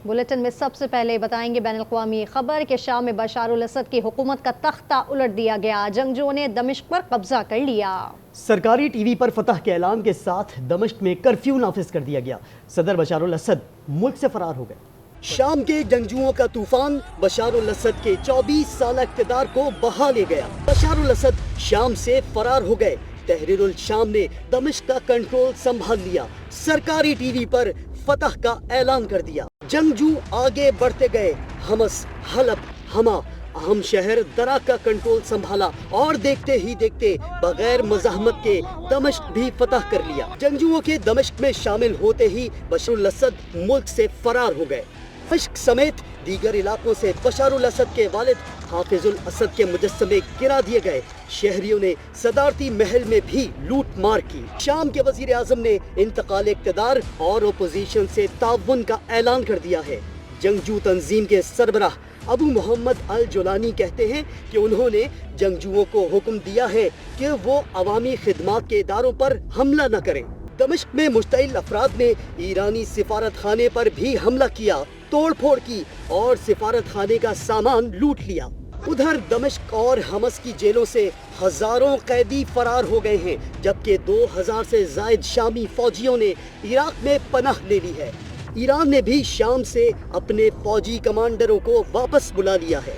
Bulletin में सबसे पहले बताएंगे बैनुल-अक़वामी खबर कि शाम में बशार अल-असद की हुकूमत का तख्ता उलट दिया गया। जंगजुओं ने दमिश्क पर कब्जा कर लिया। सरकारी टीवी पर फतह के ऐलान के साथ दमिश्क में कर्फ्यू नाफिज कर दिया गया। सदर बशार अल-असद मुल्क से फरार हो गए। शाम के जंगजुओं का तूफान बशार अल-असद के 24 साल इक़्तिदार को बहा ले गया। बशार अल-असद शाम से फरार हो गए। तहरीर उल शाम ने दमिश्क का कंट्रोल संभाल लिया। सरकारी टीवी पर फतह का ऐलान कर दिया। जंगजू आगे बढ़ते गए। हमस, हलब, हमा अहम शहर दरा का कंट्रोल संभाला और देखते ही देखते बगैर मज़ाहमत के दमिश्क भी फतह कर लिया। जंगजुओं के दमिश्क में शामिल होते ही बशार अल-असद मुल्क से फरार हो गए। दमिश्क समेत दीगर इलाकों से बशार अल-असद के वालिद हाफिजुल असद के मुजस्समे गिरा दिए गए। शहरियों ने सदारती महल में भी लूट मार की। शाम के वजीर आज़म ने इंतकाल इक़्तिदार और अपोजिशन से ताउन का ऐलान कर दिया है। जंगजू तंजीम के सरबराह अबू मोहम्मद अल जुलानी कहते हैं कि उन्होंने जंगजुओं को हुक्म दिया है कि वो अवामी खिदमात के इदारों पर हमला न करें। दमिश्क में मुश्तइल अफराद ने ईरानी सिफारत खाने पर भी हमला किया, तोड़ फोड़ की और सिफारत खाने का सामान लूट लिया। उधर दमिश्क और हमस की जेलों से हजारों कैदी फरार हो गए हैं, जबकि 2000 से जायद शामी फौजियों ने इराक में पनाह ले ली है। ईरान ने भी शाम से अपने फौजी कमांडरों को वापस बुला लिया है।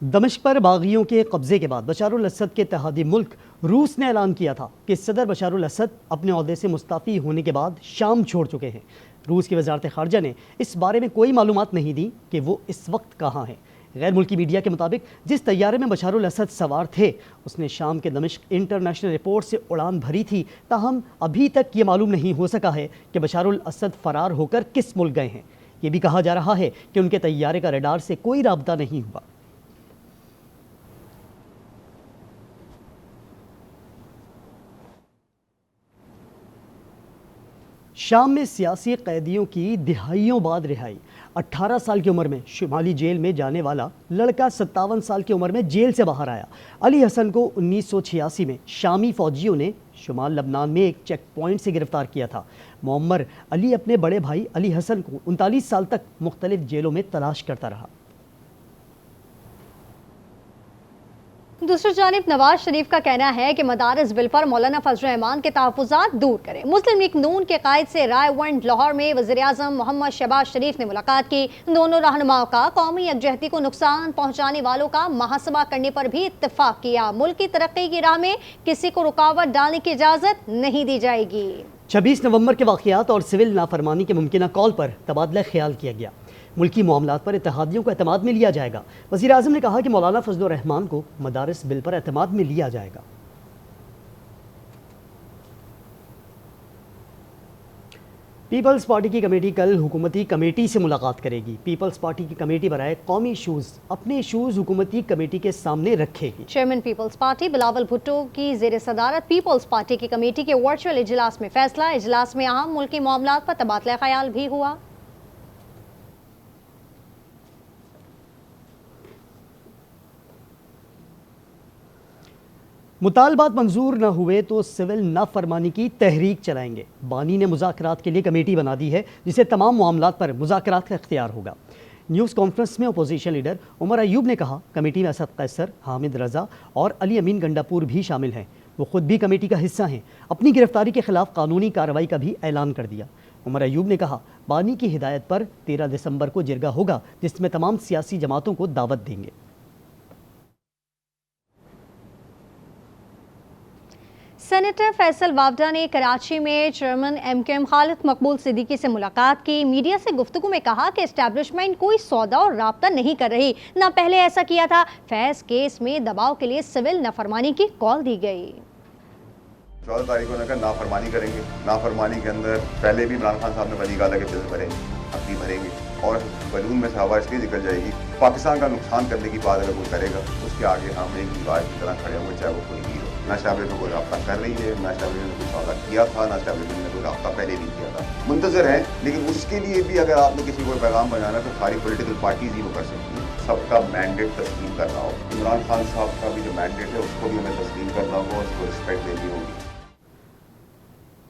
दमिश्क पर बागियों के कब्जे के बाद बशार अल-असद के इत्तेहादी मुल्क रूस ने ऐलान किया था कि सदर बशार अल-असद अपने ओहदे से मुस्तफ़ी होने के बाद शाम छोड़ चुके हैं। रूस की वज़ारत ख़ारजा ने इस बारे में कोई मालूमात नहीं दी कि वो इस वक्त कहाँ हैं। गैर मुल्की मीडिया के मुताबिक जिस तैयारे में बशार अल-असद सवार थे उसने शाम के दमिश्क इंटरनेशनल एयरपोर्ट से उड़ान भरी थी। ताहम अभी तक ये मालूम नहीं हो सका है कि बशार अल-असद फरार होकर किस मुल्क गए हैं। ये भी कहा जा रहा है कि उनके तैयारे का रडार से कोई राब्ता नहीं हुआ। शाम में सियासी कैदियों की दिहाइयों बाद रिहाई। 18 साल की उम्र में शुमाली जेल में जाने वाला लड़का 57 साल की उम्र में जेल से बाहर आया। अली हसन को 1986 में शामी फौजियों ने शुमाल लबनान में एक चेक पॉइंट से गिरफ्तार किया था। मोअम्मर अली अपने बड़े भाई अली हसन को 39 साल तक मुख्तलिफ जेलों में तलाश करता रहा। दूसरी जानिब नवाज शरीफ का कहना है कि मदारिस बिल पर मौलाना फजल रहमान के तहफ़्फ़ुज़ात दूर करें। मुस्लिम लीग नून के कायद से रायवंड लाहौर में वज़ीर आज़म मोहम्मद शहबाज शरीफ ने मुलाकात की। दोनों रहनुमाओं का कौमी यकजहती को नुकसान पहुँचाने वालों का मुहासबा करने पर भी इत्तफ़ाक़ किया। मुल्क की तरक्की की राह में किसी को रुकावट डालने की इजाज़त नहीं दी जाएगी। 26 नवंबर के वाक़यात और सिविल नाफरमानी के मुमकिना कॉल पर तबादला ख्याल किया गया। मुल्की मामलात पर इत्तेहादियों को एतमाद में लिया जाएगा। वज़ीर आज़म ने कहा कि मौलाना फजल रहमान को मदारिस बिल पर एतमाद में लिया जाएगा। पीपल्स पार्टी की कमेटी कल हुकूमती कमेटी से मुलाकात करेगी। पीपल्स पार्टी की कमेटी बराए कौमी इशूज़ अपने इशूज़ हुकूमती कमेटी के सामने रखेगी। Chairman Peoples Party Bilawal Bhutto की ज़ेर सदारत पीपल्स पार्टी की कमेटी के वर्चुअल इजलास में फैसला। इजलास में अहम मुल्की मामलात पर तबादला ख्याल भी हुआ। मुतालबात मंजूर न हुए तो सिविल नाफरमानी की तहरीक चलाएंगे। बानी ने मुज़ाकरात के लिए कमेटी बना दी है जिसे तमाम मामलात पर मुज़ाकरात का इख्तियार होगा। न्यूज़ कॉन्फ्रेंस में अपोजिशन लीडर उमर अयूब ने कहा कमेटी में असद कैसर, हामिद रज़ा और अली अमीन गंडापुर भी शामिल हैं। वो खुद भी कमेटी का हिस्सा हैं। अपनी गिरफ्तारी के खिलाफ कानूनी कार्रवाई का भी ऐलान कर दिया। उमर अयूब ने कहा बानी की हिदायत पर 13 दिसंबर को जिरगा होगा जिसमें तमाम सियासी जमातों को दावत देंगे। सेनेटर फैसल वावडा ने कराची में चेयरमैन एमकेएम खालिद मकबूल सिद्दीकी से मुलाकात की। मीडिया से गुफ्तगू में कहा कि एस्टैब्लिशमेंट कोई सौदा और राब्ता नहीं कर रही, ना पहले ऐसा किया था। फैज केस में दबाव के लिए सिविल नाफरमानी की कॉल दी गई। 14 तारीख को उन्होंने नाफरमानी करेंगे। नाफरमानी के अंदर पहले भी इमरान खान साहब ने वली गाला के बिल भरेंगे, अब भी भरेंगे और बलून में से हवा इसलिए निकल जाएगी। पाकिस्तान का नुकसान करने की बात अगर कोई करेगा उसके आगे हम एक दीवार की तरह खड़े होंगे, चाहे वो कोई भी हो। ना शहबाज में कोई रब्ता कर रही है, ना शहबाज ने कोई सौदा किया था, ना शहबाज ने कोई रब्ता पहले नहीं किया था। मुंतजर है, लेकिन उसके लिए भी अगर आपने किसी को पैगाम बनाना तो सारी पॉलिटिकल पार्टीज ही वो कर सकती हैं। सबका मैंडेट तस्लीम करना हो, इमरान खान साहब का भी जो मैंडेट है उसको भी हमें तस्लीम करना होगा, उसको रिस्पेक्ट देनी होगी।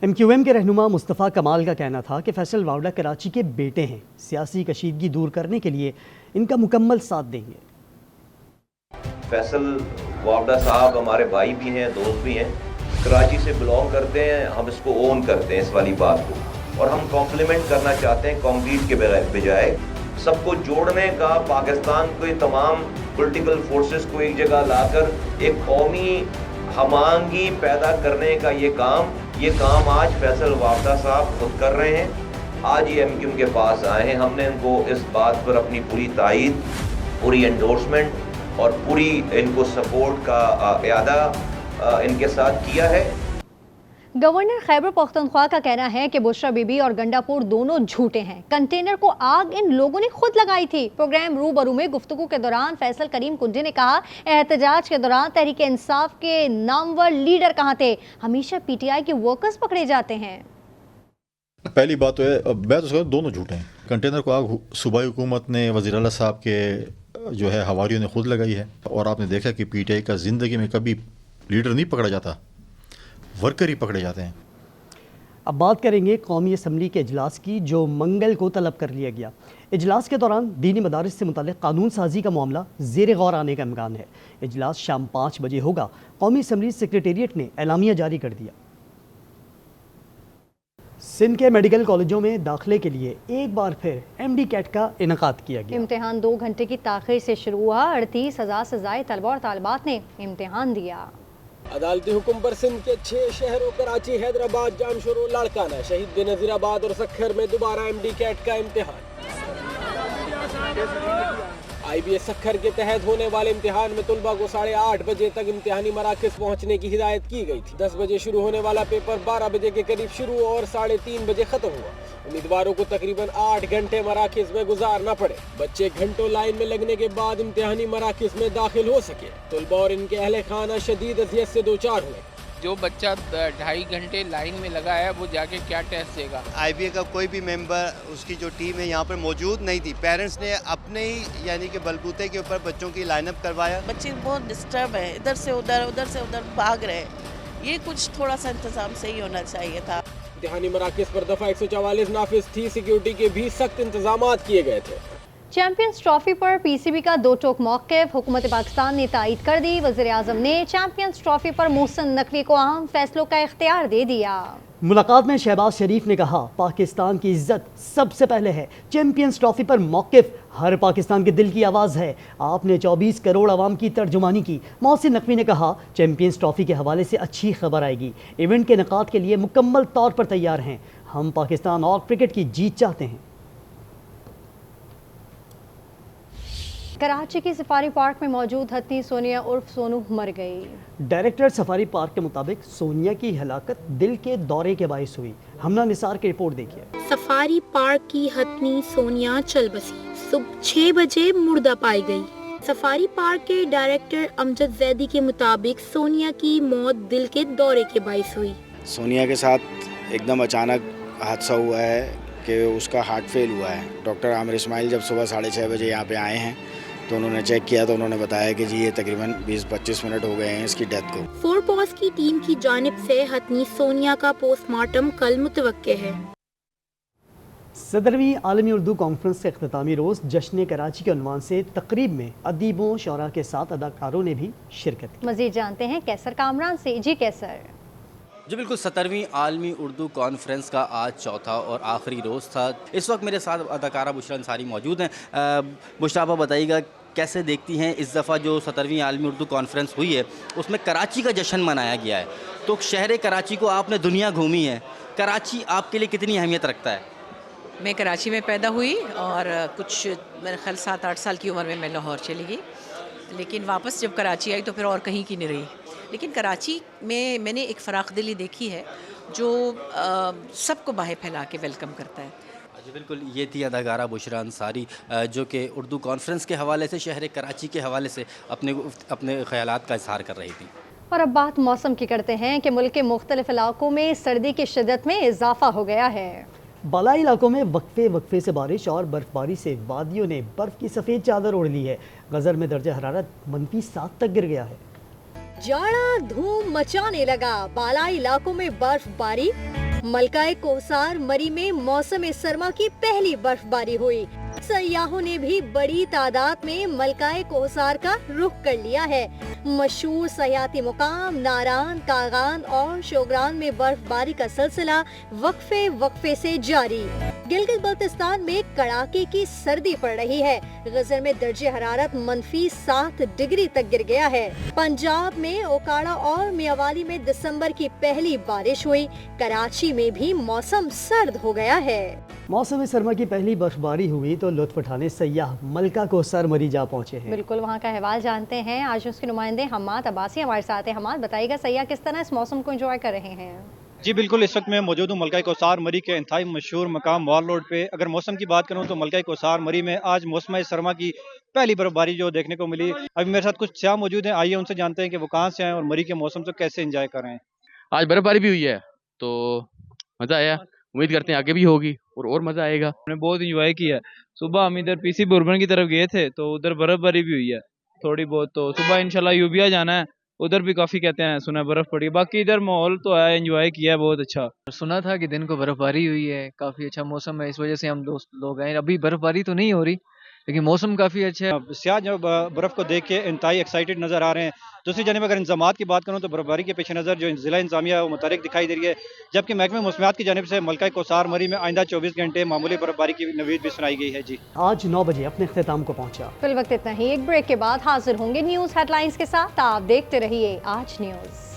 MQM کے رہنما مصطفیٰ کمال کا کہنا تھا کہ فیصل واوڈا کراچی کے بیٹے ہیں، سیاسی کشیدگی دور کرنے کے لیے ان کا مکمل ساتھ دیں گے۔ فیصل واوڈا صاحب ہمارے بھائی بھی ہیں، دوست بھی ہیں، کراچی سے بلانگ کرتے ہیں، ہم اس کو اون کرتے ہیں اس والی بات کو، اور ہم کمپلیمنٹ کرنا چاہتے ہیں کمپیٹ کے بجائے سب کو جوڑنے کا، پاکستان کے تمام پولیٹیکل فورسز کو ایک جگہ لا کر ایک قومی ہم آہنگی پیدا کرنے کا یہ کام آج فیصل واوڈا صاحب خود کر رہے ہیں۔ آج یہ MQM کے پاس آئے ہیں، ہم نے ان کو اس بات پر اپنی پوری تائید، پوری انڈورسمنٹ اور پوری ان کو سپورٹ کا اعادہ ان کے ساتھ کیا ہے۔ گورنر خیبر پختونخوا کا کہنا ہے کہ بشرا بی بی اور گنڈا پور دونوں جھوٹے ہیں، کنٹینر کو آگ ان لوگوں نے خود لگائی تھی۔ پروگرام روبرو میں گفتگو کے دوران فیصل کریم کنڈی نے کہا، احتجاج کے دوران تحریک انصاف کے نامور لیڈر کہاں تھے؟ ہمیشہ PTI کے ورکرز پکڑے جاتے ہیں۔ پہلی بات تو ہے، میں تو دونوں جھوٹے ہیں۔ کنٹینر کو آگ صوبائی حکومت نے، وزیر اعلیٰ صاحب کے جو ہے حواریوں نے خود لگائی ہے، اور آپ نے دیکھا کہ PTI کا زندگی میں کبھی لیڈر نہیں پکڑا جاتا، ورکر ہی پکڑے جاتے ہیں۔ اب بات کریں گے قومی اسمبلی کے اجلاس کی، جو منگل کو طلب کر لیا گیا۔ اجلاس کے دوران دینی مدارس سے متعلق قانون سازی کا معاملہ زیر غور آنے کا امکان ہے۔ اجلاس شام 5 بجے ہوگا۔ قومی اسمبلی سیکریٹریٹ نے اعلامیہ جاری کر دیا۔ سندھ کے میڈیکل کالجوں میں داخلے کے لیے ایک بار پھر MD کیٹ کا انعقاد کیا گیا۔ امتحان 2 گھنٹے کی تاخیر سے شروع ہوا، 38,000 سے زائد طلبہ اور طالبات نے امتحان دیا۔ عدالتی حکم پر سندھ کے 6 شہروں کراچی، حیدرآباد، جامشورو، لاڑکانہ، شہید بنظیر آباد اور سکھر میں دوبارہ MD کیٹ کا امتحان۔ IBS سکھر کے تحت ہونے والے امتحان میں طلبہ کو 8:30 بجے تک امتحانی مراکز پہنچنے کی ہدایت کی گئی تھی۔ 10 بجے شروع ہونے والا پیپر 12 بجے کے قریب شروع اور 3:30 بجے ختم ہوا۔ امیدواروں کو تقریباً 8 گھنٹے مراکز میں گزارنا پڑے۔ بچے گھنٹوں لائن میں لگنے کے بعد امتحانی مراکز میں داخل ہو سکے۔ طلبہ اور ان کے اہل خانہ شدید اذیت سے دوچار ہوئے۔ جو بچہ 2.5 گھنٹے لائن میں لگا ہے وہ جا کے کیا ٹیسٹ دے گا؟ IBA کا کوئی بھی ممبر، اس کی جو ٹیم ہے یہاں پر موجود نہیں تھی۔ پیرنٹس نے اپنے ہی یعنی کہ بلبوتے کے اوپر بچوں کی لائن اپ کروایا۔ بچے بہت ڈسٹرب ہیں، ادھر سے ادھر بھاگ رہے ہیں۔ یہ کچھ تھوڑا سا انتظام صحیح ہونا چاہیے تھا۔ امتحانی مراکز پر دفعہ 144 نافذ تھی، سیکیورٹی کے بھی سخت انتظامات کیے گئے تھے۔ چیمپئنز ٹرافی پر PCB کا 2 ٹوک موقف، حکومت پاکستان نے تائید کر دی۔ وزیر اعظم نے چیمپئنز ٹرافی پر محسن نقوی کو اہم فیصلوں کا اختیار دے دیا۔ ملاقات میں شہباز شریف نے کہا، پاکستان کی عزت سب سے پہلے ہے۔ چیمپئنز ٹرافی پر موقف ہر پاکستان کے دل کی آواز ہے۔ آپ نے 24 کروڑ عوام کی ترجمانی کی۔ محسن نقوی نے کہا، چیمپئنز ٹرافی کے حوالے سے اچھی خبر آئے گی۔ ایونٹ کے انعقاد کے لیے مکمل طور پر تیار ہیں۔ ہم پاکستان اور کرکٹ کی جیت چاہتے ہیں۔ کراچی کے سفاری پارک میں موجود ہتھی سونیا عرف سونو مر گئی۔ ڈائریکٹر سفاری پارک کے مطابق سونیا کی ہلاکت دل کے دورے کے باعث ہوئی۔ ہمنا نثار کی رپورٹ دیکھیے۔ سفاری پارک کی ہتھی سونیا چل بسی، صبح 6 بجے مردہ پائی گئی۔ سفاری پارک کے ڈائریکٹر امجد زیدی کے مطابق سونیا کی موت دل کے دورے کے باعث ہوئی۔ سونیا کے ساتھ ایک دم اچانک حادثہ ہوا ہے کہ اس کا ہارٹ فیل ہوا ہے۔ ڈاکٹر عامر اسماعیل جب صبح 6:30 بجے یہاں پہ آئے ہیں تو انہوں نے چیک کیا تو انہوں نے بتایا کہ جی یہ تقریباً 20-25 منٹ ہو گئے ہیں اس کی ڈیتھ کو۔ 4 پوز کی ٹیم کی جانب سے ہتھی سونیا کا پوسٹ مارٹم کل متوقع ہے۔ 17ویں عالمی اردو کانفرنس کے اختتامی روز جشن کراچی کے عنوان سے تقریب میں ادیبوں، شعراء کے ساتھ اداکاروں نے بھی شرکت کی۔ مزید جانتے ہیں کیسر کامران سے۔ جی کیسر۔ جی بالکل، 17ویں عالمی اردو کانفرنس کا آج چوتھا اور آخری روز تھا۔ اس وقت میرے ساتھ اداکارہ بشرا انصاری موجود ہیں۔ بشرا، آپ بتائیے گا کیسے دیکھتی ہیں اس دفعہ جو 17ویں عالمی اردو کانفرنس ہوئی ہے اس میں کراچی کا جشن منایا گیا ہے، تو شہر کراچی کو آپ نے دنیا گھومی ہے، کراچی آپ کے لیے کتنی اہمیت رکھتا ہے؟ میں کراچی میں پیدا ہوئی اور کچھ میرے خیال 7-8 سال کی عمر میں لاہور چلی گئی، لیکن واپس جب کراچی آئی تو پھر اور کہیں کی نہیں رہی۔ لیکن کراچی میں نے ایک فراخ دلی دیکھی ہے جو سب کو باہیں پھیلا کے ویلکم کرتا ہے۔ جی بالکل، یہ تھی اداکارہ بشرا انصاری جو کہ اردو کانفرنس کے حوالے سے، شہر کراچی کے حوالے سے اپنے خیالات کا اظہار کر رہی تھی۔ اور اب بات موسم کی کرتے ہیں کہ ملک کے مختلف علاقوں میں سردی کی شدت میں اضافہ ہو گیا ہے۔ بالائی علاقوں میں وقفے سے بارش اور برف باری سے وادیوں نے برف کی سفید چادر اوڑھ لی ہے۔ غزر میں درجہ حرارت -7 تک گر گیا ہے۔ جاڑا دھوم مچانے لگا، بالائی علاقوں میں برف باری मलकाए कोसार मरी में मौसम सरमा की पहली बर्फबारी हुई। सयाहों ने भी बड़ी तादाद में मलकाए कोसार का रुख कर लिया है। मशहूर सयाती मुकाम नारान, कागान और शोगरान में बर्फबारी का सिलसिला वक्फे से जारी। गिलगित बल्तिस्तान में कड़ाके की सर्दी पड़ रही है। गजर में दर्जे हरारत -7 डिग्री तक गिर गया है। पंजाब में ओकाड़ा और मियावाली में दिसंबर की पहली बारिश हुई। कराची में भी मौसम सर्द हो गया है। मौसम सरमा की पहली बर्फबारी हुई तो लुत्फ उठाने सयाह मलका कोसार मरी जा पहुंचे हैं। बिल्कुल, वहाँ का अहवाल जानते हैं। आज उसके नुमाइंदे हम्माद अब्बासी हमारे साथ हैं। हम्माद, बताइएगा सयाह किस तरह इस मौसम को एंजॉय कर रहे हैं? जी बिल्कुल, इस वक्त मैं मौजूद हूँ मलकाए कोसार मरी के इंतहाई मशहूर मकाम वॉल रोड पे। अगर मौसम की बात करूँ तो मलकाए कोसार मरी में आज मौसम सरमा की पहली बर्फबारी जो देखने को मिली। अभी मेरे साथ कुछ सयाह मौजूद हैं, आइए उनसे जानते हैं कि वो कहाँ से आए और मरी के मौसम को कैसे एंजॉय कर रहे हैं। आज बर्फबारी भी हुई है तो मज़ा आया, उम्मीद करते हैं आगे भी होगी और मज़ा आएगा। हमने बहुत इंजॉय किया। सुबह हम इधर पीसी बुरबन की तरफ गए थे तो उधर बर्फबारी भी हुई है थोड़ी बहुत। तो सुबह इंशाल्लाह यूबिया जाना है, उधर भी काफ़ी कहते हैं सुना बर्फ़ पड़ी। बाकी इधर माहौल तो है, एंजॉय किया है बहुत अच्छा। सुना था कि दिन को बर्फबारी हुई है, काफ़ी अच्छा मौसम है, इस वजह से हम दोस्त लोग आए। अभी बर्फबारी तो नहीं हो रही लेकिन मौसम काफ़ी अच्छा है। सयाह जो बर्फ़ को देख के इंतहाई एक्साइटेड नज़र आ रहे हैं। दूसरी जानिब अगर इंतज़ामात की बात करूँ तो बर्फबारी के पेश नज़र जो ज़िला इंतज़ामिया है वो मुतहरिक दिखाई दे रही है, जबकि महकमे मौसमियात की जानिब से मलकाए कोसार मरी में आइंदा 24 घंटे मामूली बर्फबारी की नवीद भी सुनाई गई है। जी, आज 9 बजे अपने इख्तिताम को पहुंचा। फिल वक्त इतना ही। एक ब्रेक के बाद हाजिर होंगे न्यूज़ हेडलाइंस के साथ। आप देखते रहिए आज न्यूज़।